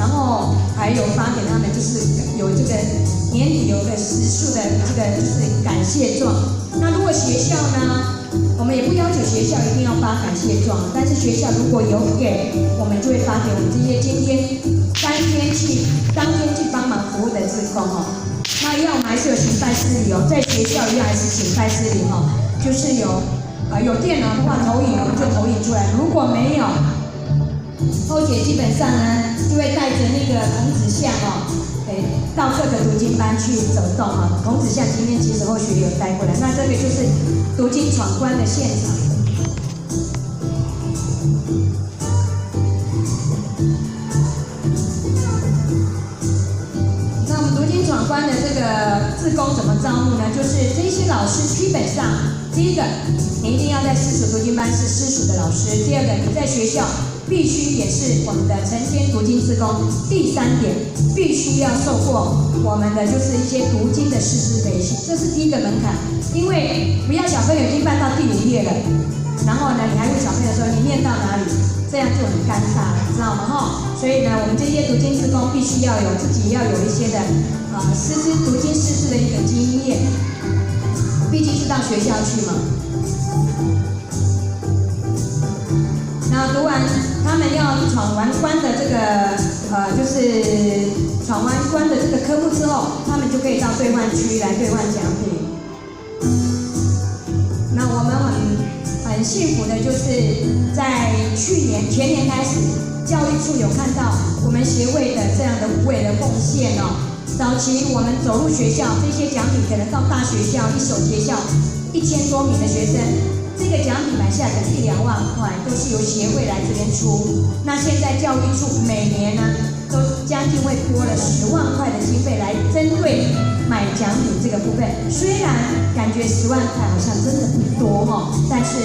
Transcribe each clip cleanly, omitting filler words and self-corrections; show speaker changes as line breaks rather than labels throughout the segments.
然后还有发给他们，就是有这个年底有个时数的这个就是感谢状。那如果学校呢，我们也不要求学校一定要发感谢状，但是学校如果有给，我们就会发给我们这些今天当天去帮忙服务的志工哦。那一样我们还是有请拜师礼哦，在学校一样还是请拜师礼哦，就是有电脑的话投影我们就投影出来，如果没有，后姐基本上呢就会带着那个童子像哦，到各个读经班去走动哦。童子像今天其实后学有带过来，那这个就是读经闯关的现场。那我们读经闯关的这个志工怎么招募呢？就是这些老师基本上，第一个，你一定要在私塾读经班是私塾的老师；第二个，你在学校必须也是我们的晨间读经志工；第三点，必须要受过我们的就是一些读经的师资培训，这是第一个门槛。因为不要小朋友已经办到第5页了，然后呢，你还问小朋友说你念到哪里，这样就很尴尬了，知道吗？所以呢，我们这些读经志工必须要有自己要有一些的师资读经师资的一个经验，毕竟是到学校去嘛。那读完他们要闯完关的这个就是闯完关的这个科目之后，他们就可以到兑换区来兑换奖品。那我们很幸福的就是在前年开始，教育处有看到我们协会的这样的无畏的奉献哦。早期我们走入学校，这些奖品可能到大学校一所学校1000多名的学生。这个奖品买下来可能1-2万块，都是由协会来这边出。那现在教育处每年呢，都将近会拨了10万块的经费来针对买奖品这个部分。虽然感觉10万块好像真的不多但是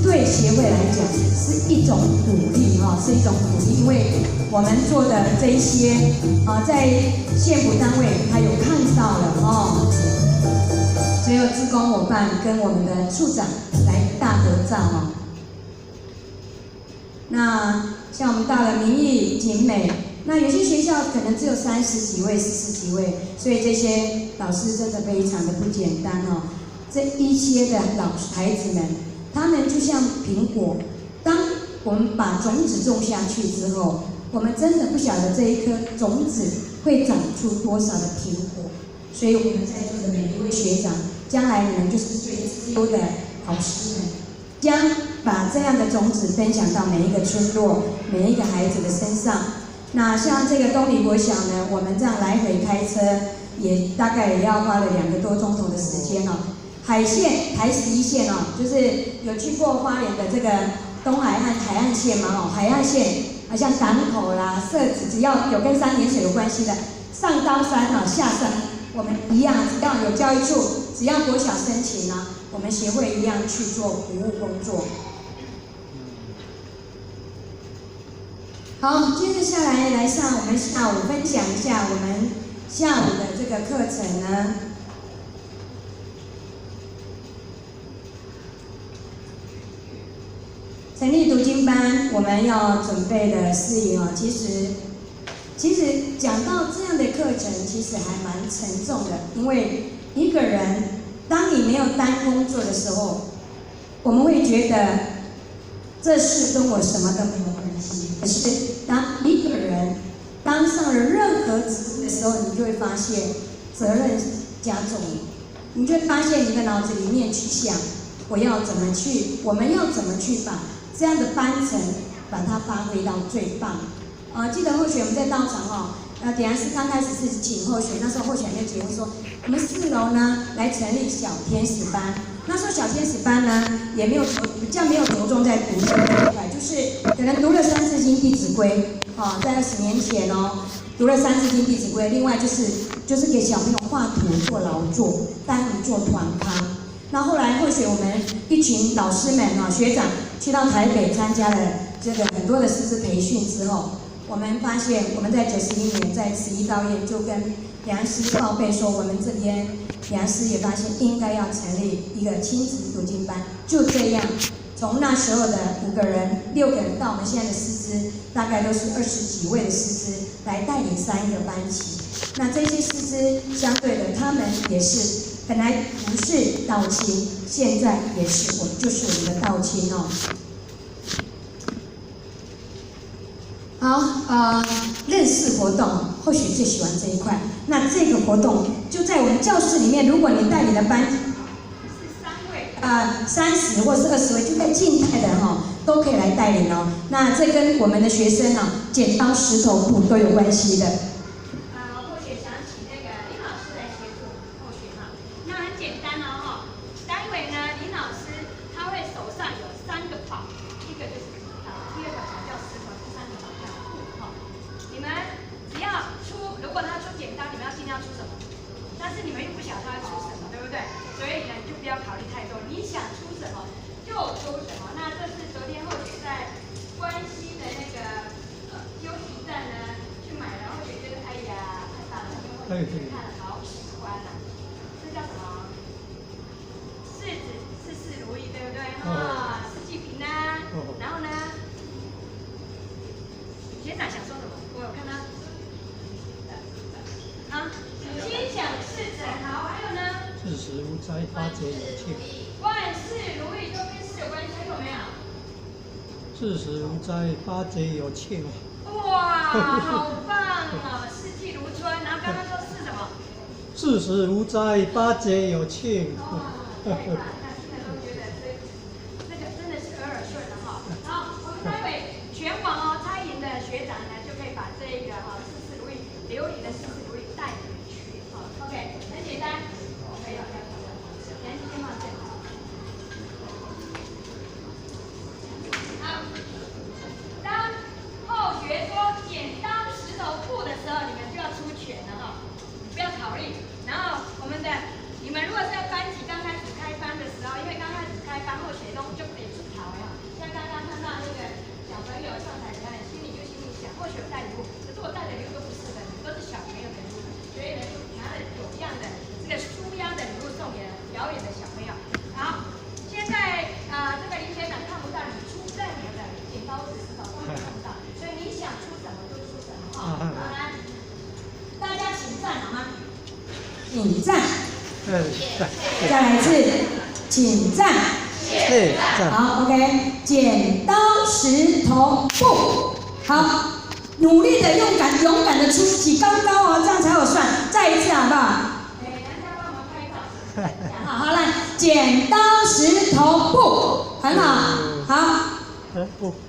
对协会来讲是一种鼓励是一种鼓励，因为我们做的这一些在县府单位他有看到了只有志工伙伴跟我们的处长来大合照那像我们到了民艺、景美，那有些学校可能只有30几位、40几位，所以这些老师真的非常的不简单这一些的孩子们，他们就像苹果，当我们把种子种下去之后，我们真的不晓得这一颗种子会长出多少的苹果。所以我们在座的每一位学长，将来你们就是最资优的老师们，将把这样的种子分享到每一个村落、每一个孩子的身上。那像这个东里国小呢，我们这样来回开车，也大概也要花了2个多钟头的时间海线台11线就是有去过花莲的这个东海岸海岸线嘛海岸线像港口啦、社子，只要有跟3点水有关系的，上高山下山。我们一样，只要有教育处，只要国小申请我们协会一样去做服务工作。好，接着下来上我们下午分享一下我们下午的这个课程呢。成立读经班，我们要准备的事宜其实讲到这样的课程，其实还蛮沉重的，因为一个人，当你没有单工作的时候，我们会觉得这事跟我什么都没有关系。可是当一个人当上了任何职务的时候，你就会发现责任加重了，你就会发现你的脑子里面去想，我们要怎么去把这样的班程把它发挥到最棒。记得后学我们在道场等下是刚开始是请后学，那时候后学就结婚说，我们4楼呢来成立小天使班。那时候小天使班呢也比较没有着重在读书这一块，就是可能读了《三字经》《弟子规》在20年前读了《三字经》《弟子规》，另外就是给小朋友画图做劳作，带他们做团康。那后来后学我们一群老师们学长去到台北参加了这个很多的师资培训之后，我们发现我们在91年在11道院就跟梁师报备说，我们这边梁师也发现应该要成立一个亲子读经班。就这样，从那时候的5个人、6个人到我们现在的师资大概都是20几位的师资，来带领3个班级。那这些师资相对的，他们也是本来不是道亲，现在也是就是我们的道亲哦。好，认识活动，或许最喜欢这一块。那这个活动就在我们教室里面，如果你带你的班是3位，30或是20位，就在静态的都可以来带领哦。那这跟我们的学生剪刀石头布都有关系的。
或许想请那个林老师来协助后续那很简单哦待会呢，林老师他会手上有3个宝，一个就是第2个宝叫石头，第3个宝叫布你们只要出，如果他出剪刀，你们要尽量出什么？但是你们又不晓得他会出什么，对不对？所以呢，就不要考虑太多，你想出什么就出什么。那这是昨天后学在关西的那个休息站呢去买的，后学觉得哎呀太大了，因为后学看了好喜欢啊。这叫什么？柿子事事如意，对不对？四季平安。然后呢，学长想说什么？我有看他。心想事成，好，还有呢？
事事无灾，发财有庆。
万事如意都跟事有关系，还有没有？
事事无灾，发财有庆。
哇，好棒哦！四季如春，然后刚刚说是什么？
事事无灾，发财有庆。
对吧？那听了都觉得这个真的是耳顺了好，我们待会全网蔡莹的学长呢，就可以把这个事事如意琉璃的事事如意带回去。OK， 很简单。可以了，先放这。好，当后学说剪刀石头布的时候，你们就要出拳了不要考虑。然后你们如果在班级刚开始开班的时候，因为刚开始开班后学东就可以出逃呀。像刚刚看到那个小朋友上台表演，心里想，或许我带礼物，可是我带的礼物都不是的，都是小朋友的礼物，所以呢，就拿了有样的这个舒压的礼物送给表演的小朋友。好，现在这个林学长看不到你出任何的剪刀石头都看不到，所以你想出什么就出什么好，来，大家请站好吗？
请站。再来一次，请站。好 ，OK， 剪刀石头布。好，努力的勇敢的出起高高这样才有算。再一次好不好？好，来，剪刀石头布，很好，好。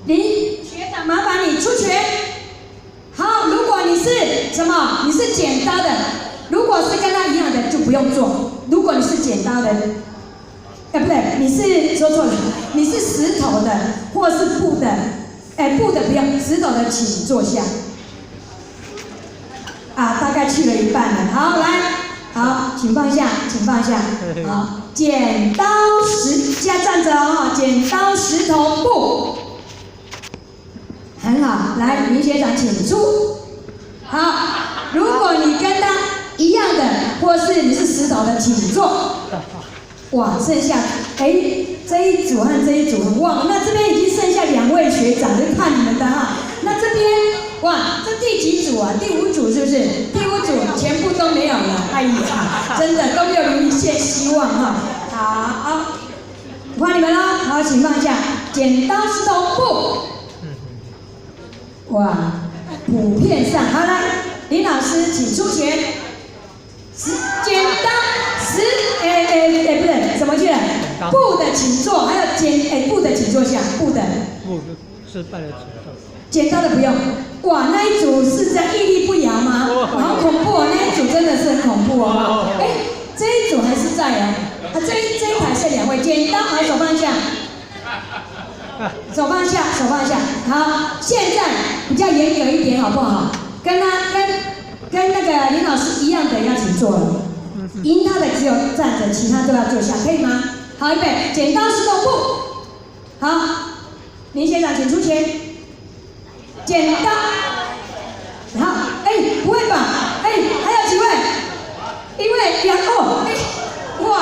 林学长，麻烦你出拳。好，如果你是什么？你是剪刀的，如果是跟他一样的就不用做。如果你是剪刀的，不对，你是说错了，你是石头的或是布的，布的不用，石头的请坐下。大概去了一半了。好，来，好，请放下，请放下。好，剪刀石，现在站着哦，剪刀石头布，很好。来，林学长请出。好，如果你跟他一样的，或是你是石头的，请坐。哇，剩下这一组和这一组很旺，那这边已经剩下2位学长，就看你们的那这边哇，这第几组啊？第5组是不是？第5组全部都没有了，哎呀，真的都没有留一线希望好，换你们了，好，请放下，剪刀石头布。哇，普遍上，好来，林老师请出拳。剪刀石，不对，怎么去了？布的请坐，还有布的请坐下，布的。
布失败的剪刀。
剪刀的不用。哇，那一组是在屹立不摇吗？好恐怖那一组真的是很恐怖这一组还是在这一排是2位，剪刀，好，手放下。手放下，手放下。好，现在比较严格一点，好不好？跟那个林老师一样的要请坐了，赢他的只有站着，其他都要坐下，可以吗？好，预备，剪刀石头布。好，林学长请出拳。剪刀。好，不会吧？还有几位？1位、2位，哇，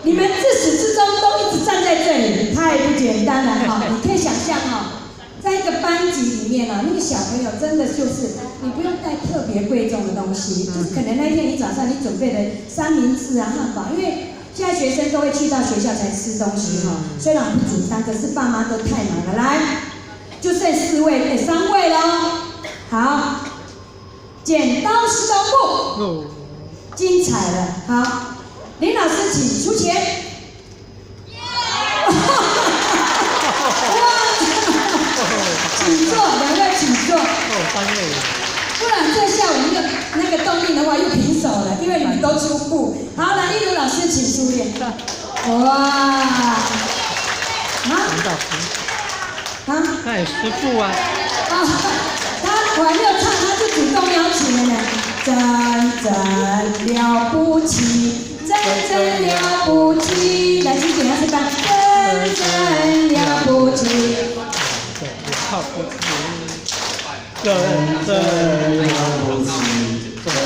你们自始至终都一直站在这里，太不简单了你可以想象在一个班级里面那个小朋友真的就是，你不用带别贵重的东西，就是可能那一天你早上你准备的三明治啊、汉堡，因为现在学生都会去到学校才吃东西哈，虽然不简单，可是爸妈都太忙了。来，就剩4位，3位喽。好，剪刀石头布，精彩了。好，林老师请出钱。请坐，2位请坐。不然这下我们那个动力的话又平手了，因为你们都出布。好，来，一如老师请出列。哇！
那也师傅啊。
我还没有唱，他就主动邀请了呢。真了不起，真了不起。来，请点下这班。真了不起。
了不起，真了不起，
真了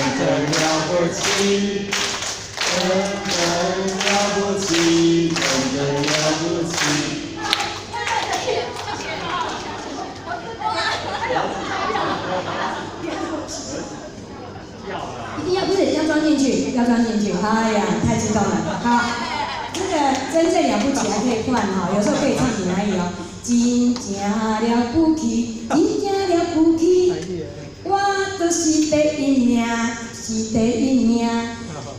不起，真了不起，真了不起。
一定要不是要装进去，要装进去。哎呀，太激动了。好，这个真正了不起还可以换哈，有时候可以唱闽南语哦。真正了不起，真正了不起，我就是第一名，是第一名。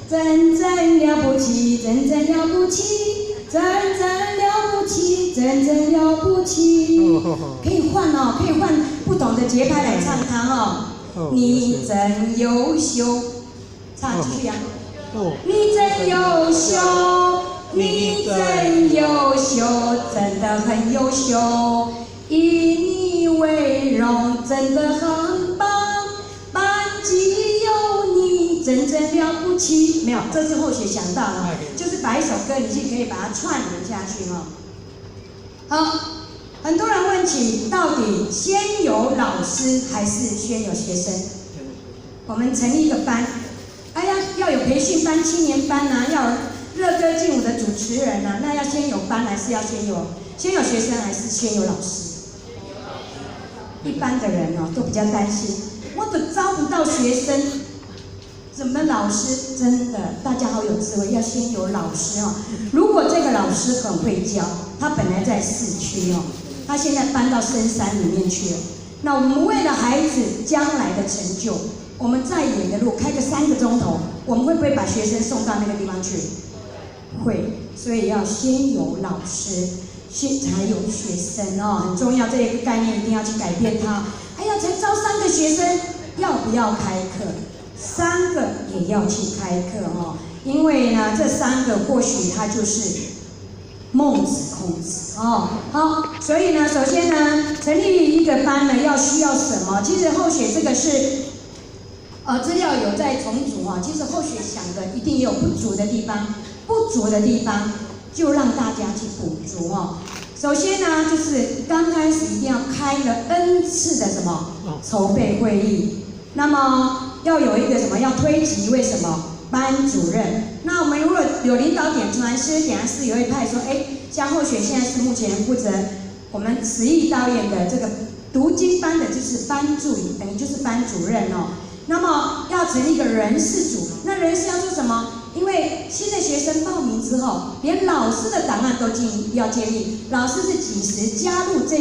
真正了不起，真正了不起，真正了不起，真正了不起。可以换哦，可以换不同的节拍来唱它哦。你真优秀，唱继续啊！你真优秀。你真优秀，真的很优秀，以你为荣，真的很棒。班级有你，真正了不起。没有，这是后学想到了，就是把一首歌，你就可以把它串联下去哦。好，很多人问起，到底先有老师还是先有学生？我们成立一个班，哎呀，要有培训班、青年班啊，要有热歌劲舞的主持人啊，那要先有班还是要先有学生还是先有老师？一般的人哦都比较担心，我都招不到学生，怎么老师？真的，大家好有智慧，要先有老师哦。如果这个老师很会教，他本来在市区哦，他现在搬到深山里面去了。那我们为了孩子将来的成就，我们再远的路开个3个钟头，我们会不会把学生送到那个地方去？会，所以要先有老师，才有学生哦，很重要，这一个概念一定要去改变它。哎呀，才招3个学生，要不要开课？3个也要去开课哦，因为呢，这3个或许它就是孟子、孔子哦。好，所以呢，首先呢，成立一个班呢，需要什么？其实后学这个是。资料有在重组啊，其实后学想的一定也有不足的地方，不足的地方就让大家去补足哦。首先呢，就是刚开始一定要开了 N 次的什么筹备会议，那么要有一个什么要推举一位什么班主任。那我们如果有领导点传师，点师也会派说，像后学现在是目前负责我们实艺导演的这个读经班的，就是班助理，等于就是班主任哦。那么要成立一个人事组，那人事要做什么？因为新的学生报名之后，连老师的档案都要建立，老师是几时加入这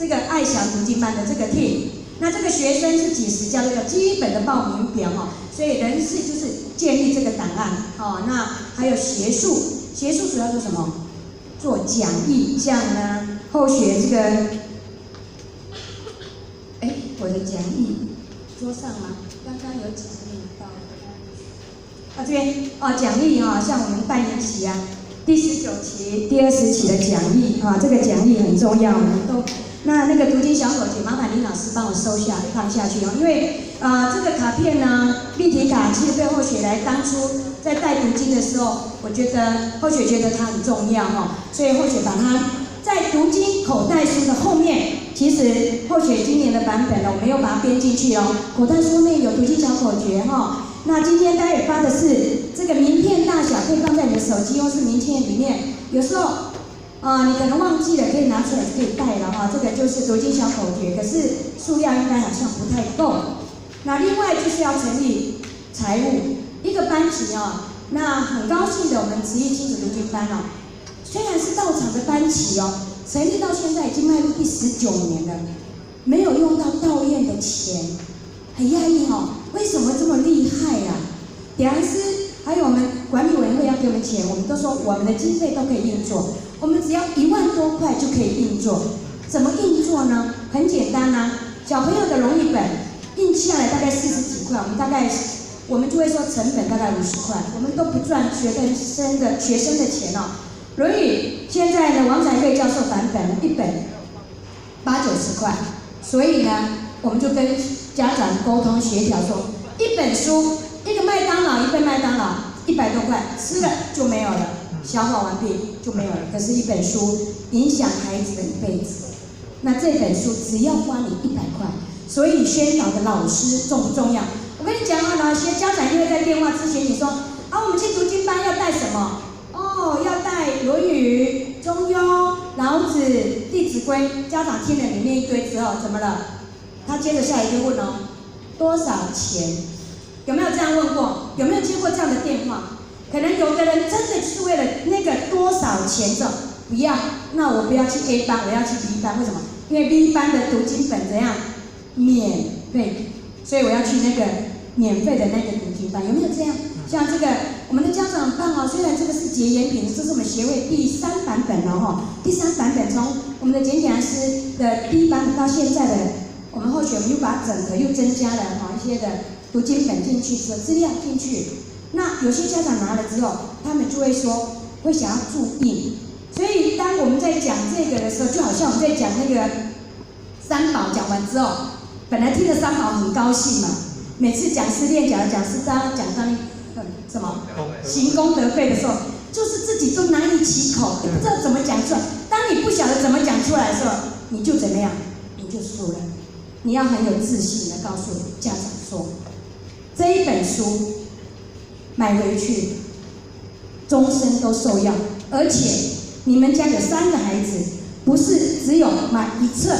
个爱翔读经班的这个 team， 那这个学生是几时加入基本的报名表哦，所以人事就是建立这个档案哦。那还有学术主要做什么？做讲义，像呢后学这个，我的讲义桌上吗？刚刚有几次拿到？这边讲义像我们半年期啊，第19期、第20期的讲义这个讲义很重要，我们都那个读经小口诀，麻烦林老师帮我放下去因为这个卡片呢，立体卡其实对后学来当初在带读经的时候，我觉得后学觉得它很重要所以后学把它在读经口袋书的后面。其实后学今年的版本呢，我们又把它编进去口袋书内有读经小口诀那今天待会发的是这个名片大小，可以放在你的手机或是名片里面。有时候你可能忘记了，可以拿出来可以带了这个就是读经小口诀，可是数量应该好像不太够。那另外就是要成立财务一个班级哦。那很高兴的，我们慈益亲子读经班哦，虽然是道场的班级哦，成立到现在已经迈入第19年了，没有用到道院的钱，很压抑哦。为什么这么厉害呀？点安师还有我们管理委员会要给我们钱，我们都说我们的经费都可以运作，我们只要1万多块就可以运作。怎么运作呢？很简单啊，小朋友的荣誉本印下来大概40几块，我们就会说成本大概50块，我们都不赚学生的钱哦。论语现在呢，王彩贵教授版本一本80-90块，所以呢，我们就跟家长沟通协调说，一本书，一份麦当劳100多块，吃了就没有了，消化完毕就没有了。可是，一本书影响孩子的一辈子，那这本书只要花你100块，所以宣导的老师重不重要？我跟你讲啊，哪些家长就会在电话咨询你说，我们去读经班要带什么？哦，要带《论语》《中庸》《老子》《弟子规》。家长听了里面一堆之后，怎么了？他接着下一句问哦，多少钱？有没有这样问过？有没有接过这样的电话？可能有的人真的是为了那个多少钱的，不要，那我不要去 A 班，我要去 B 班。为什么？因为 B 班的读经本怎样？免费，所以我要去那个免费的那个读经班。有没有这样？像这个我们的家长很棒哦，虽然这个是结缘品，这是我们协会第3版本了哈。第3版本从我们的简讲师的第1版本到现在的，我们后续我们又把它整合又增加了一些的读经本进去，资料进去。那有些家长拿了之后，他们就会说会想要注印。所以当我们在讲这个的时候，就好像我们在讲那个三宝，讲完之后，本来听着三宝很高兴嘛，每次讲师练讲师章讲到什么行功德费的时候，就是自己都难以启口，你不知道怎么讲出来。当你不晓得怎么讲出来的时候，你就怎么样？你就输了。你要很有自信的告诉家长说，这一本书买回去，终身都受用，而且你们家有3个孩子，不是只有买1册，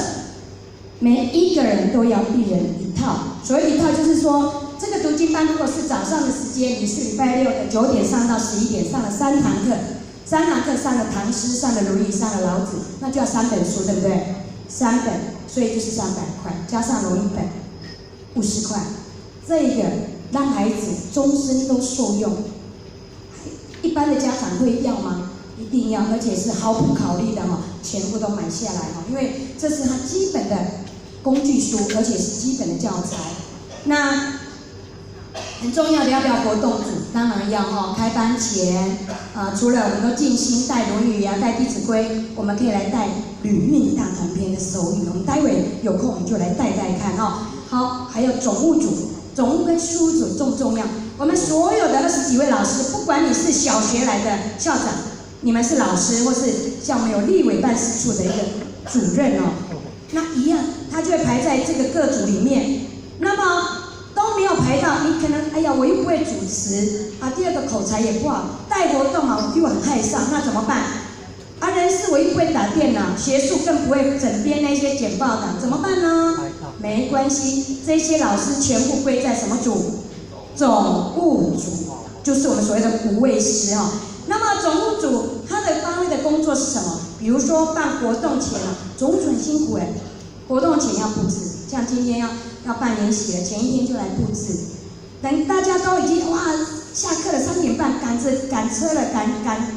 每一个人都要1人1套。所谓1套，就是说这个读经班如果是早上的时间，你是礼拜6的9点上到11点，上了3堂课，3堂课上了唐诗，上了《论语》，上了《老子》，那就要3本书，对不对？3本，所以就是300块，加上荣誉本50块，这个让孩子终身都受用。一般的家长会要吗？一定要，而且是毫不考虑的全部都买下来因为这是他基本的工具书，而且是基本的教材。那很重要的，要不要活动组？当然要开班前除了我们都尽心带《论语》带《弟子规》，我们可以来带《旅运大团篇》的手语。我们待会有空我们就来带看好，还有总务组，总务跟书组重不重要？我们所有的20几位老师，不管你是小学来的校长，你们是老师，或是像我们有立委办事处的一个主任那一样，他就会排在这个各组里面。那么都没有排到，你可能我又不会主持第二个口才也不好，带活动我又很害臊，那怎么办？人事我又不会打电脑，学术更不会整编那些简报档，怎么办呢？没关系，这些老师全部归在什么组？总务组，就是我们所谓的5位师那么总务组他的发挥的工作是什么？比如说办活动前总务组很辛苦活动前要布置，像今天要办研习了，前一天就来布置。等大家都已经下课了3点半，赶车了，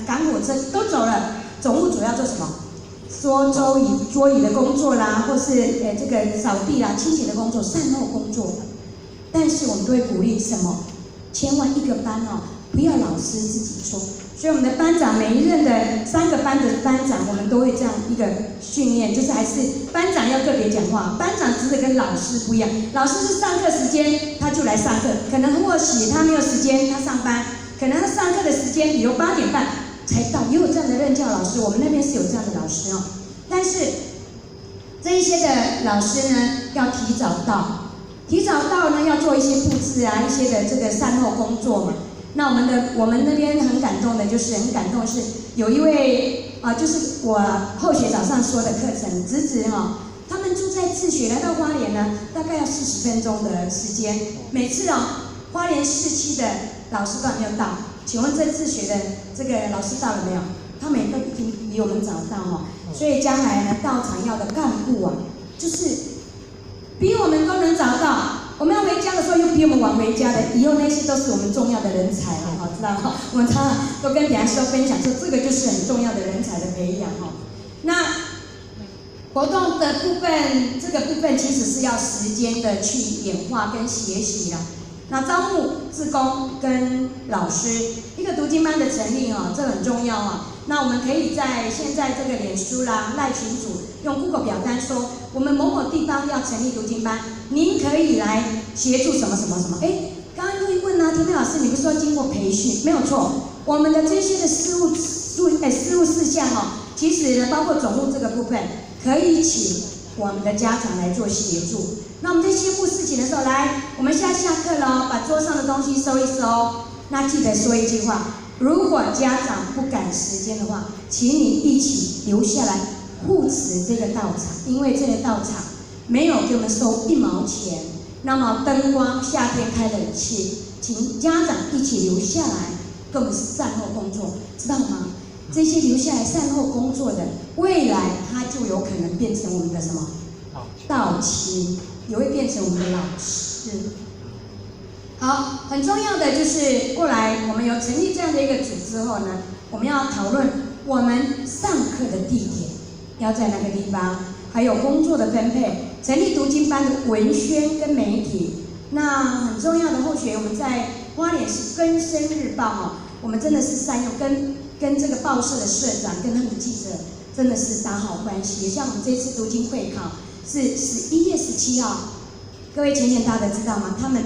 赶火车都走了，总务组要做什么？说桌椅的工作啦，或是这个扫地啦、清洁的工作、善后工作。但是我们都会鼓励什么？千万一个班不要老师自己说。所以我们的班长每一任的3个班的班长，我们都会这样一个训练，就是还是班长要个别讲话。班长职责跟老师不一样，老师是上课时间他就来上课，可能或许他没有时间他上班，可能他上课的时间比如8点半才到，也有这样的任教老师，我们那边是有这样的老师但是这一些的老师呢，要提早到呢，要做一些布置一些的这个善后工作嘛。那我们那边很感动的是有一位就是我后学早上说的课程，直他们们住在自学来到花莲呢，大概要40分钟的时间。每次花莲市区的老师都还没有到，请问这自学的这个老师到了没有？他们也都已经比我们早到哦。所以将来呢，道场要的干部啊，就是比我们都能早到。我们要回家的时候，又比我们晚回家的，以后那些都是我们重要的人才了，知道吗？我们常常都跟别人说分享说，这个就是很重要的人才的培养哦。那活动的部分，这个部分其实是要时间的去演化跟学习啦。那招募志工跟老师，一个读经班的成立哦，这很重要哦。那我们可以在现在这个脸书啦、赖群组用 Google 表单说，我们某某地方要成立读经班，您可以来协助什么什么什么。哎，刚刚又一问啊，天天老师，你不是说经过培训？没有错，我们的这些的事务事项哦，其实呢，包括总务这个部分，可以请我们的家长来做协助。那我们在宣布事情的时候，来，我们下课了，把桌上的东西收一收。那记得说一句话。如果家长不赶时间的话，请你一起留下来护持这个道场，因为这个道场没有给我们收1毛钱。那么灯光夏天开冷气，请家长一起留下来跟我们善后工作，知道吗？这些留下来善后工作的，未来他就有可能变成我们的什么道亲，也会变成我们的老师。好，很重要的就是过来，我们有成立这样的一个组之后呢，我们要讨论我们上课的地点要在哪个地方，还有工作的分配，成立读经班的文宣跟媒体。那很重要的后学，我们在花莲市更生日报哦，我们真的是善用跟这个报社的社长跟他们的记者真的是打好关系。像我们这次读经会考是11月17号，各位前大家知道吗？他们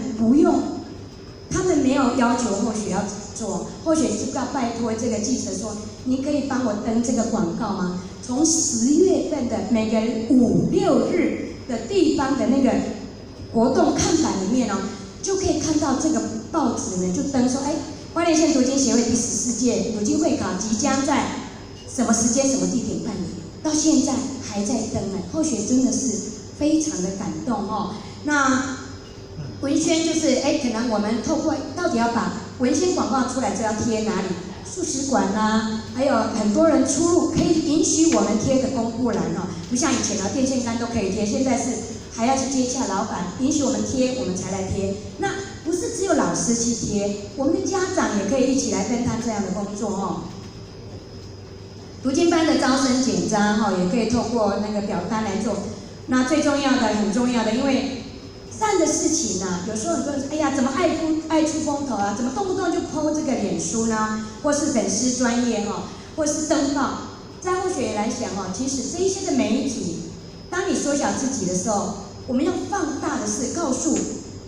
没有要求后学要做，后学是要拜托这个记者说，你可以帮我登这个广告吗？从10月份的每个5、6日的地方的那个活动看板里面哦，就可以看到这个报纸呢，就登说，哎，花莲县读经协会第14届读经会考即将在什么时间、什么地点办理，到现在还在登呢。后学真的是非常的感动哦。那文宣就是，可能我们透过到底要把文宣广告出来，就要贴哪里？素食馆啦，还有很多人出入可以允许我们贴的公布栏哦，不像以前啊，电线杆都可以贴，现在是还要去接洽老板，允许我们贴，我们才来贴。那不是只有老师去贴，我们的家长也可以一起来分担这样的工作哦。读经班的招生简章哈，也可以透过那个表单来做。那最重要的、很重要的，因为善的事情啊，有时候很多人说，哎呀，怎么爱出风头啊？怎么动不动就 po 这个脸书呢？或是粉丝专页哈，或是登报。在后学来讲哦，其实这一些的媒体，当你缩小自己的时候，我们要放大的是告诉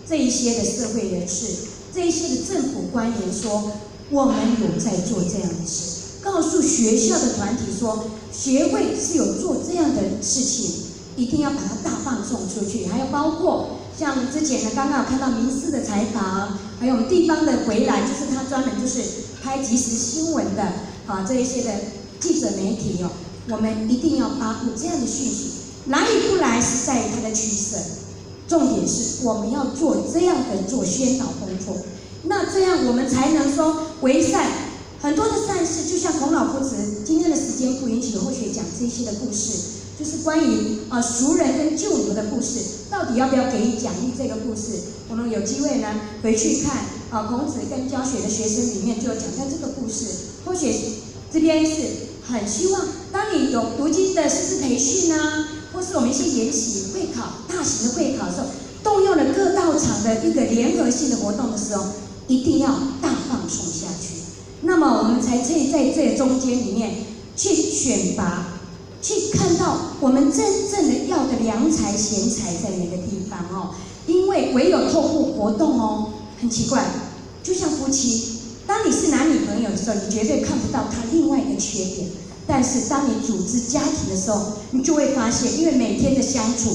这一些的社会人士、这一些的政府官员说，我们有在做这样的事，告诉学校的团体说，学会是有做这样的事情，一定要把它大放送出去。还有包括像之前呢，刚刚有看到民视的采访，还有我们地方的回来，就是他专门就是拍即时新闻的这一些的记者媒体哦，我们一定要发布这样的讯息。来与不来是在于它的取舍，重点是我们要做这样的做宣导工作，那这样我们才能说为善。很多的善事，就像孔老夫子，今天的时间不允许后学讲这些的故事，就是关于熟人跟救牛的故事，到底要不要给予奖励这个故事？我们有机会呢回去看孔子跟教学的学生里面就有讲到这个故事。后学这边是很希望，当你有读经的师资培训啊，或是我们一些研习会考、大型的会考的时候，动用了各道场的一个联合性的活动的时候，一定要大放送下去。那么我们才可以在这中间里面去选拔，去看到我们真正的要的良才贤才在哪个地方哦。因为唯有透过活动哦，很奇怪，就像夫妻，当你是男女朋友的时候，你绝对看不到他另外一个缺点。但是当你组织家庭的时候，你就会发现，因为每天的相处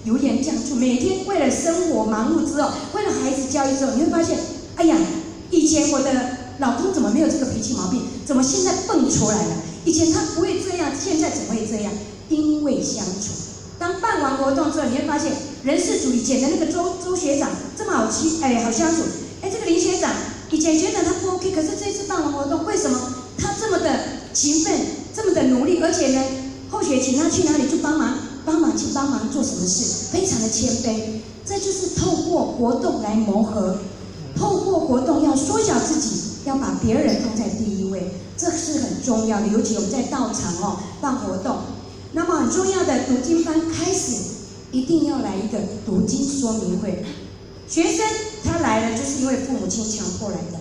油盐酱醋，每天为了生活忙碌之后，为了孩子教育之后，你会发现，哎呀，以前我的老公怎么没有这个脾气毛病？怎么现在蹦出来了？以前他不会这样，现在怎么会这样？因为相处，当办完活动之后，你会发现人事组以前的那个周学长这么好相处，这个林学长以前觉得他不 OK， 可是这次办完活动，为什么他这么的勤奋，这么的努力，而且呢，后学请他去哪里就帮忙做什么事，非常的谦卑。这就是透过活动来磨合，透过活动要缩小自己，要把别人放在第一位，这是很重要的。尤其我们在道场办活动，那么很重要的读经班开始，一定要来一个读经说明会。学生他来了，就是因为父母亲强迫来的，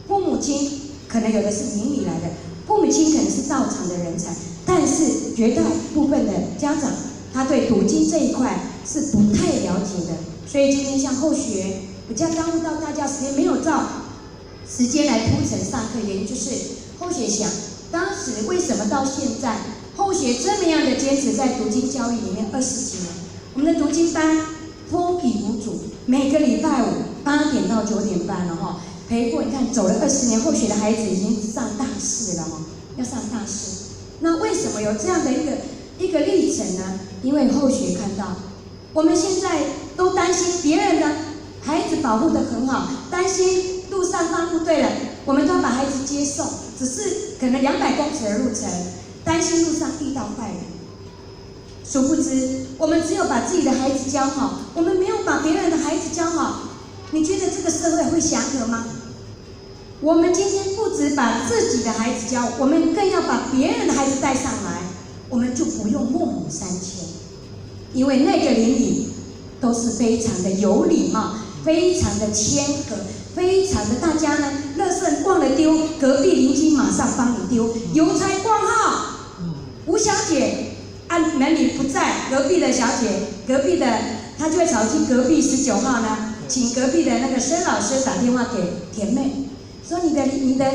父母亲可能有的是邻里来的，父母亲可能是道场的人才，但是绝大部分的家长，他对读经这一块是不太了解的，所以今天像后学比较耽误到大家时间，没有照时间来铺陈上课，原因就是后学想，当时为什么到现在后学这么样的坚持在读经教育里面20几年，我们的读经班风雨无阻，每个礼拜五8点到9点半了哈，陪过你看走了20年，后学的孩子已经上大4了哈，要上大4。那为什么有这样的一个历程呢？因为后学看到，我们现在都担心别人的孩子保护得很好，担心路上放路对了，我们都要把孩子接送，只是可能200公尺的路程，担心路上遇到坏人。殊不知，我们只有把自己的孩子教好，我们没有把别人的孩子教好，你觉得这个社会会祥和吗？我们今天不只把自己的孩子教，我们更要把别人的孩子带上来，我们就不用孟母三迁，因为那个邻里都是非常的有礼貌，非常的谦和，非常的大家呢，垃圾忘了丢，隔壁邻居马上帮你丢，邮差挂号，吴小姐按门里不在，隔壁的小姐，隔壁的她就会跑去隔壁19号呢，请隔壁的那个申老师打电话给田妹，说你的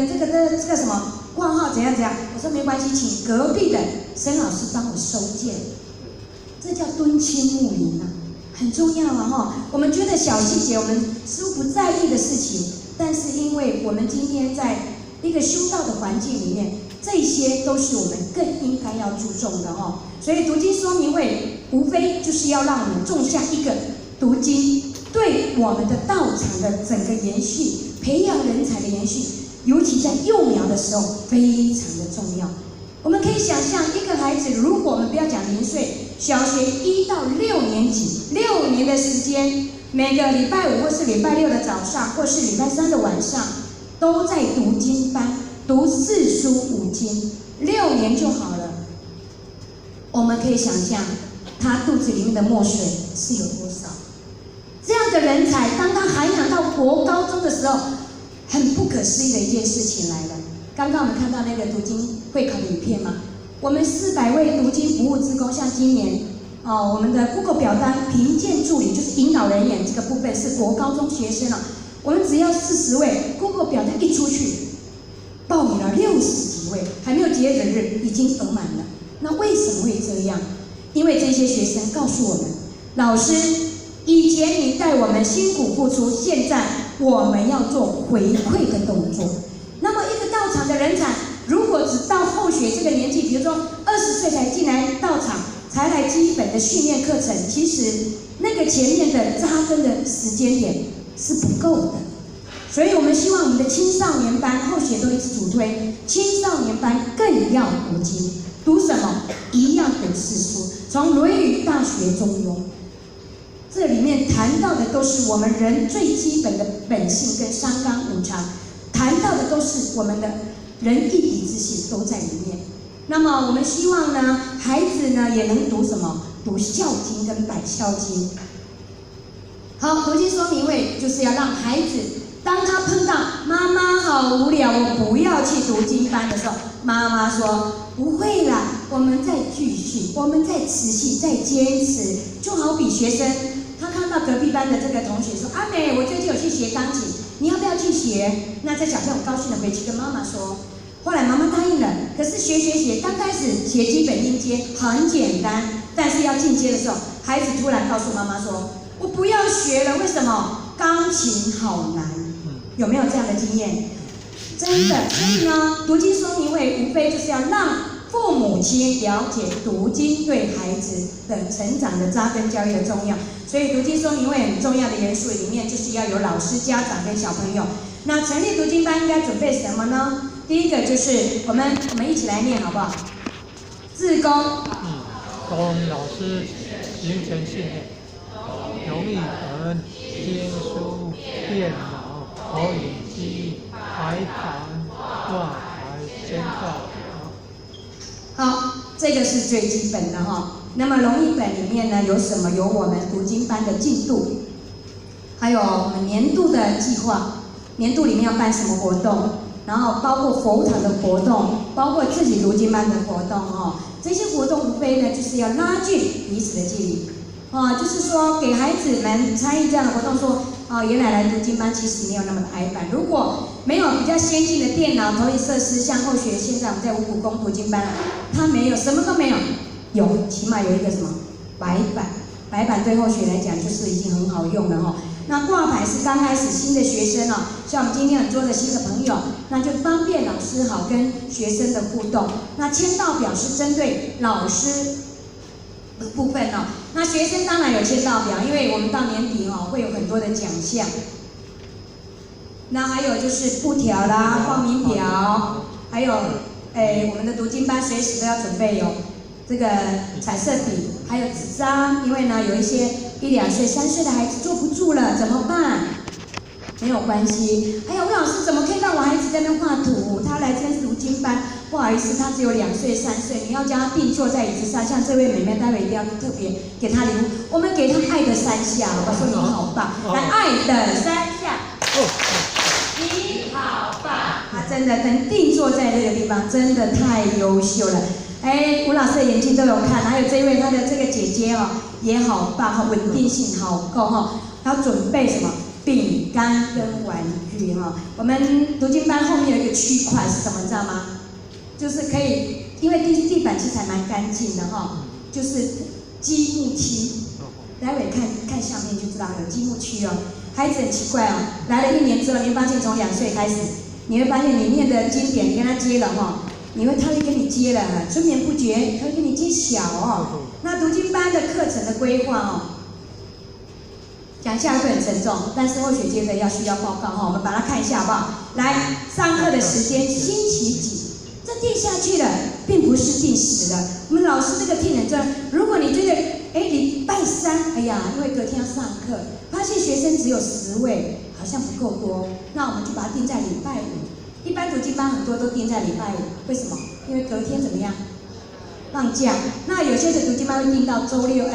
这个什么挂号怎样怎样，我说没关系，请隔壁的申老师帮我收件，这叫敦亲睦邻啊，很重要啊哈。我们觉得小细节我们似乎不在意的事情，但是因为我们今天在一个修道的环境里面，这些都是我们更应该要注重的哈。所以读经说明会无非就是要让我们种下一个读经对我们的道场的整个延续，培养人才的延续，尤其在幼苗的时候非常的重要。我们可以想象一个孩子，如果我们不要讲0岁，小学1到6年级，6年的时间，每个礼拜5或是礼拜6的早上，或是礼拜3的晚上，都在读经班，读4书5经，6年就好了。我们可以想象他肚子里面的墨水是有多少。这样的人才，当他涵养到国高中的时候，很不可思议的一件事情来了。刚刚我们看到那个读经会考的影片嘛，我们400位读经服务志工，像今年我们的 Google 表单评鉴助理就是引导人员这个部分是国高中学生我们只要40位 ，Google 表单一出去，报名了60几位，还没有截止日已经额满了。那为什么会这样？因为这些学生告诉我们，老师，以前你带我们辛苦付出，现在我们要做回馈的动作。那么一个道场的人才，如果只到后学这个年纪，比如说20岁才进来道场，才来基本的训练课程，其实那个前面的扎根的时间点是不够的。所以我们希望我们的青少年班，后学都一直主推，青少年班更要读经，读什么？一样读4书，从《论语》《大学》《中庸》，这里面谈到的都是我们人最基本的本性跟三纲五常，谈到的都是我们的人一体之性都在里面。那么我们希望呢，孩子呢也能读什么？读《孝经》跟《百孝经》。好，读经说明会就是要让孩子，当他碰到妈妈好无聊，我不要去读经班的时候，妈妈说不会啦，我们再继续，我们再持续，再坚持。就好比学生，他看到隔壁班的这个同学说：“阿美，我最近有去学钢琴，你要不要去学？”那这小朋友高兴的回去跟妈妈说。后来妈妈答应了，可是学，刚开始学基本音阶很简单，但是要进阶的时候，孩子突然告诉妈妈说：“我不要学了，为什么？钢琴好难。”有没有这样的经验？真的，所以呢，读经说明会无非就是要让父母亲了解读经对孩子的成长的扎根教育的重要，所以读经说明会很重要的元素里面，就是要有老师、家长跟小朋友。那成立读经班应该准备什么呢？第一个就是我们一起来念好不好？志工。
供老师行前训练，用一本、经书、电脑、投影机、排版、挂牌、宣告。
好，这个是最基本的哈。那么容易本里面呢有什么？有我们读经班的进度，还有我们年度的计划，年度里面要办什么活动，然后包括佛堂的活动，包括自己读经班的活动哈。这些活动无非呢就是要拉近彼此的距离，就是说给孩子们参与这样的活动说，原来来读经班其实没有那么的矮板。如果没有比较先进的电脑投影设施，像后学现在我们在五股宫读经班，它没有，什么都没有，起码有一个什么白板，白板对后学来讲就是已经很好用了哈。那挂牌是刚开始新的学生哦，像我们今天很多的新的朋友，那就方便老师好跟学生的互动。那签到表是针对老师的部分哦，那学生当然有签到表，因为我们到年底会有很多的奖项。那还有就是布条啦、报名表，还有我们的读经班随时都要准备有这个彩色笔，还有纸张，因为呢有一些1、2岁、3岁的孩子坐不住了，怎么办？没有关系。还有吴老师怎么可以让我孩子在那边画图？他来这边读经班，不好意思，他只有2岁、3岁，你要将他定坐在椅子上。像这位妹妹，待会一定要特别给她礼物，我们给她爱的3下，我说你好棒，来爱的3下。你好棒！他真的能定坐在这个地方，真的太优秀了。吴老师的眼睛都有看，还有这位他的这个姐姐也好棒，稳定性好够哈。要准备什么？饼干跟玩具哈。我们读经班后面有一个区块是什么，你知道吗？就是可以，因为地板其实还蛮干净的哈，就是积木区。待会看下面就知道有积木区哦。孩子很奇怪哦，来了1年之后，你会发现从2岁开始，你会发现里面的经典你跟他接了哈，他会跟你接了，春眠不觉，他会跟你揭晓哦。那读经班的课程的规划讲下来会很沉重，但是后学接着需要报告我们把它看一下好不好？来，上课的时间星期几？这定下去了，并不是定时的。我们老师这个听人专，如果你觉得礼拜3，因为隔天要上课，发现学生只有10位，好像不够多，那我们就把它定在礼拜5。一般读经班很多都定在礼拜5，为什么？因为隔天怎么样？放假。那有些的读经班会定到周六、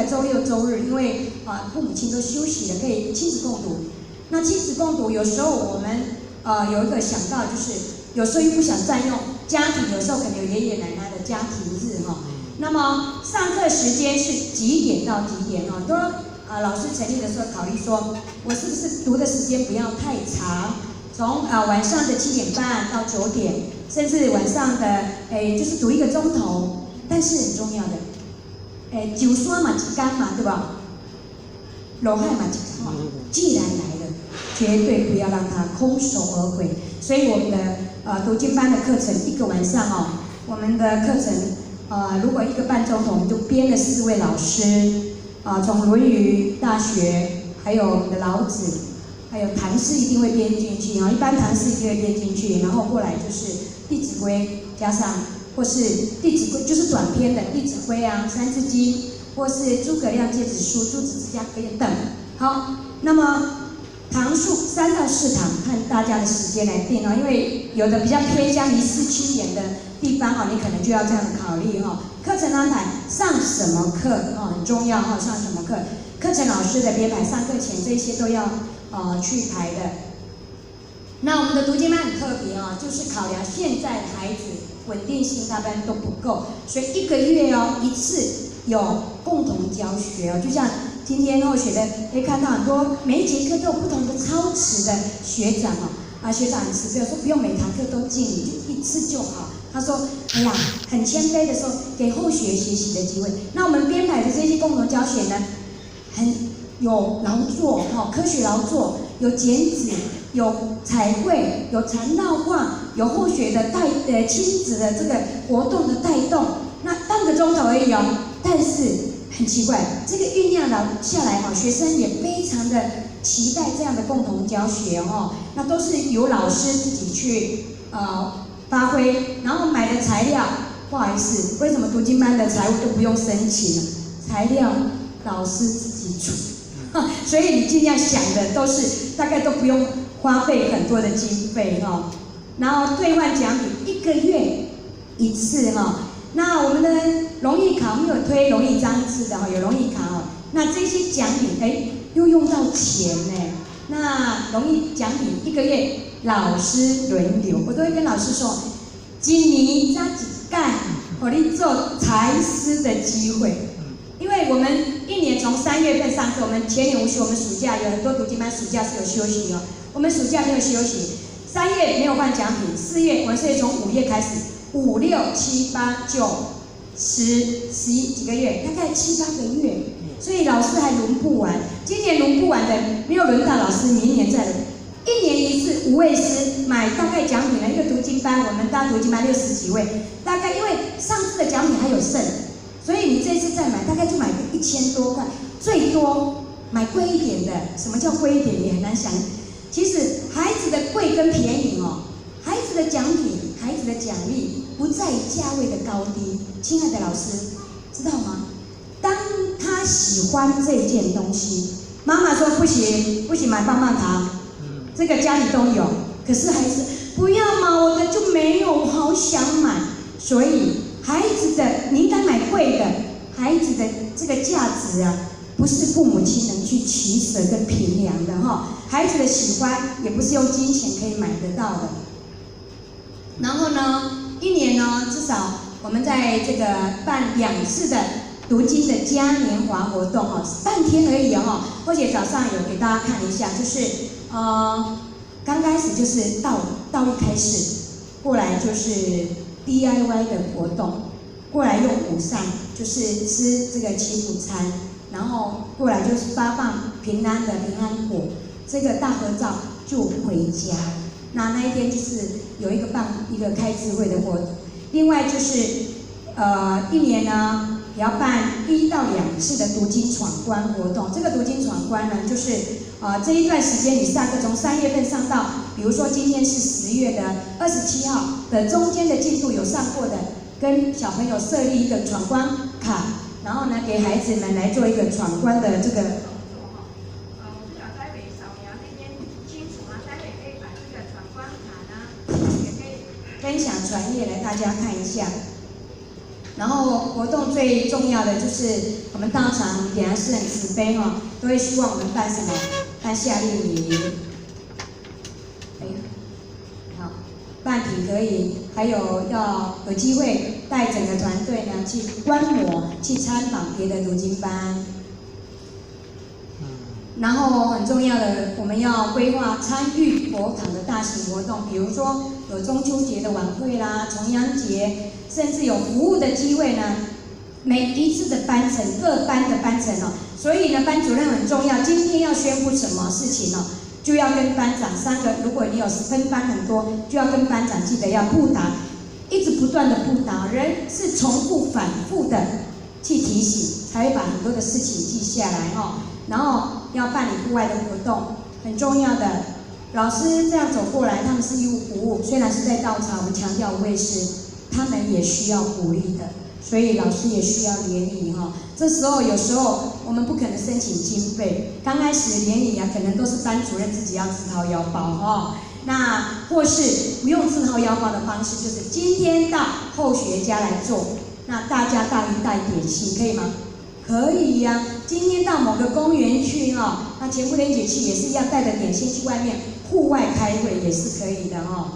周日，因为父母亲都休息了，可以亲子共读。那亲子共读有时候我们有一个想到，就是有时候又不想占用家庭，有时候可能有爷爷奶奶的家庭日那么上课时间是几点到几点很多老师成立的时候考虑说，我是不是读的时间不要太长，从晚上的7点半到9点，甚至晚上的就是读1个钟头。但是很重要的，酒酸嘛一干嘛，对吧？罗汉嘛一干既然来了，绝对不要让他空手而回。所以我们的读经班的课程1个晚上我们的课程如果1个半钟头，我们就编了4位老师从《论语》《大学》，还有我们的老子，还有唐诗一定会编进去一般唐诗一定会编进去，然后过来就是《弟子规》加上。或是《弟子规》就是短篇的《弟子规》《三字经》，或是诸葛亮诫子书、诸子之家等。好，那么堂数3到4堂，看大家的时间来定因为有的比较偏向离市区一点的地方你可能就要这样的考虑课程安排，上什么课很重要上什么课，课程老师的编排，上课前这些都要去排的。那我们的读经班很特别就是考量现在的孩子。稳定性大半都不够，所以1个月一次有共同教学就像今天后学的可以看到很多每一节课都有不同的操持的学长学长很慈悲说不用每堂课都进，你就1次就好。他说很谦卑的说给后学学习的机会。那我们编排的这些共同教学呢，很有劳作科学劳作，有剪纸，有彩绘，有禅道画，有后学的亲子的这个活动的带动，那半个钟头而已哦。但是很奇怪，这个酝酿下来哈，学生也非常的期待这样的共同教学哦。那都是由老师自己去发挥，然后买的材料，不好意思，为什么读经班的财务都不用申请了？材料老师自己出。所以你尽量想的都是大概都不用花费很多的经费哈，然后兑换奖品1个月1次哈。那我们的荣誉卡，我们有推荣誉章制的哈，有荣誉卡哦。那这些奖品又用到钱呢。那荣誉奖品1个月老师轮流，我都会跟老师说，今年加几盖，我你做财师的机会。因为我们1年从3月份上课，我们前年无休，我们暑假有很多读经班暑假是有休息哦。我们暑假没有休息，3月没有换奖品，4月我们是从5月开始，5、6、7、8、9、10、11几个月，大概7、8个月，所以老师还轮不完。今年轮不完的，没有轮到老师，明年再轮。1年1次，5位师买大概奖品的一个读经班，我们大读经班60几位，大概因为上次的奖品还有剩。所以你这次再买，大概就买个1000多块，最多买贵一点的。什么叫贵一点？也很难想。其实孩子的贵跟便宜哦，孩子的奖品、孩子的奖励不在于价位的高低。亲爱的老师，知道吗？当他喜欢这件东西，妈妈说不行，不行买棒棒糖，这个家里都有。可是孩子不要嘛，我的就没有，我好想买，所以。孩子的你应该买贵的，孩子的这个价值啊，不是父母亲能去取舍跟评量的哈。孩子的喜欢也不是用金钱可以买得到的。然后呢，1年呢，至少我们在这个办2次的读经的嘉年华活动哦，半天而已哦。或者早上有给大家看一下，就是刚开始就是道义开始，过来就是。DIY 的活动，过来用午膳，就是吃这个祈福餐，然后过来就是发放平安的平安果，这个大合照就回家。那一天就是有一个开智慧的活动，另外就是1年呢也要办1到2次的读经闯关活动。这个读经闯关呢，就是这一段时间你上课从3月份上到，比如说今天是10月的27号的中间的进度有上过的，跟小朋友设立一个闯关卡，然后呢给孩子们来做一个闯关的这个。
我不晓得台北扫描那边清楚吗？台北可以把这个闯关卡呢，也可以
分享传页来大家看一下。然后活动最重要的就是我们道场点燃是很慈悲哦，都会希望我们办什么？办夏令营，好，办品格营，还有要有机会带整个团队呢去观摩、去参访别的读经班。然后很重要的，我们要规划参与佛堂的大型活动，比如说有中秋节的晚会啦、重阳节，甚至有服务的机会呢。每一次的班程，各班的班程哦，所以呢，班主任很重要。今天要宣布什么事情哦，就要跟班长3个，如果你有分班很多，就要跟班长记得要布达，一直不断的布达，人是重复反复的去提醒，才会把很多的事情记下来哦。然后要办理户外的活动，很重要的。老师这样走过来，他们是义务服务，虽然是在道场，我们强调无畏师，他们也需要鼓励的，所以老师也需要联谊哈。这时候有时候我们不可能申请经费，刚开始联谊啊，可能都是班主任自己要自掏腰包哈。那或是不用自掏腰包的方式，就是今天到后学家来做，那大家带一带点心，可以吗？可以呀、今天到某个公园去哦，那前不连姐去也是要带着点心去外面户外开会也是可以的哦。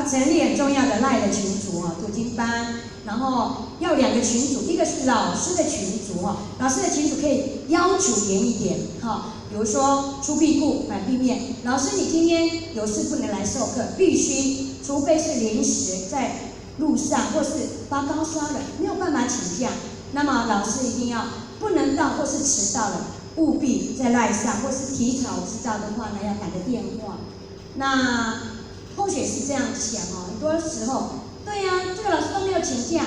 成立很重要的赖的群组哦，读经班，然后要2个群组，一个是老师的群组哦，老师的群组可以要求严一点哈，比如说出屁股买地面，老师你今天有事不能来授课，必须，除非是临时在路上或是发高烧了没有办法请假，那么老师一定要不能到或是迟到了，务必在赖上或是提早知道的话呢，要打个电话。那后学是这样想哦，很多时候，对呀、这个老师都没有请假，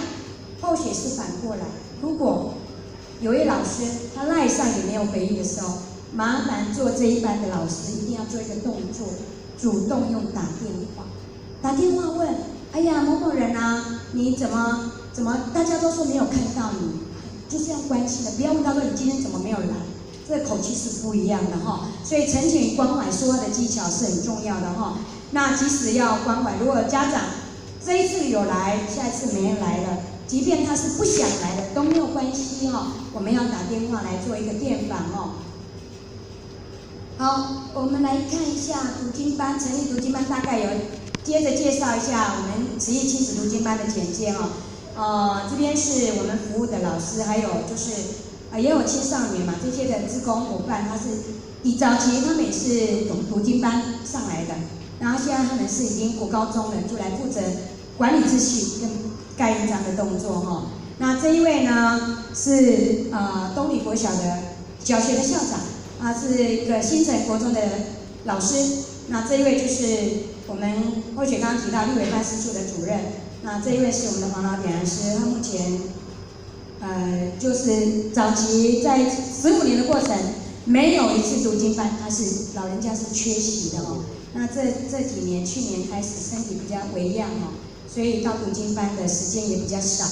后学是反过来，如果有位老师他赖上也没有回应的时候，麻烦做这一班的老师一定要做一个动作，主动用打电话，打电话问，哎呀某某人啊，你怎么大家都说没有看到你，就是要关心的，不要问他说你今天怎么没有来，这个口气是不一样的哈。所以陈情与关怀说话的技巧是很重要的哈。那即使要关怀，如果家长这一次有来，下一次没人来了，即便他是不想来的都没有关系哈，我们要打电话来做一个电访哦。好，我们来看一下读经班，诚意读经班大概有接着介绍一下我们慈义亲子读经班的简介哦。这边是我们服务的老师，还有就是也有青少年嘛，这些的志工伙伴，他是以早期他们也是读经班上来的，然后现在他们是已经国高中了，就来负责管理秩序跟盖印章的动作哈。那这一位呢是东里国小的小学的校长，他是一个新城国中的老师。那这一位就是我们或许刚刚提到立委办事处的主任。那这一位是我们的黄老点燃师，他目前就是早期在15年的过程，没有一次读经班，他是老人家是缺席的哦。那这几年，去年开始身体比较微恙哦，所以到读经班的时间也比较少。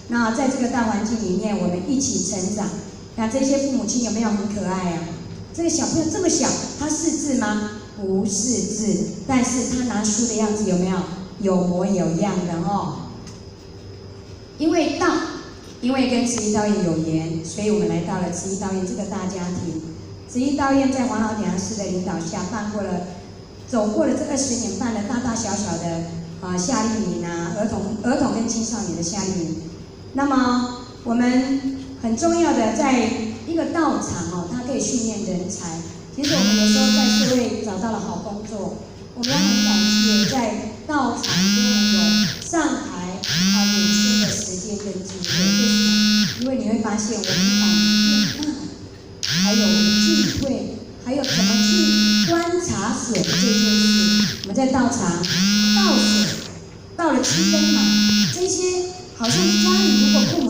那在这个大环境里面，我们一起成长。那这些父母亲有没有很可爱啊？这个小朋友这么小，他识字吗？不识字，但是他拿书的样子有没有？有模有样的哦。因为跟慈义道院有缘，所以我们来到了慈义道院这个大家庭。慈义道院在黄老点燃师的领导下，走过了这20年，办了大大小小的夏令营啊，儿童跟青少年的夏令营。那么我们很重要的，在一个道场哦，它可以训练人才。其实我们有时候在社会找到了好工作，我们要很感谢在道场给我们有上台演出的时间跟机会。为什么？因为你会发现我们胆子变大，还有智慧，还有怎么去观察水这件事。我们在道场倒水，倒了7分满，这些好像家里如果父母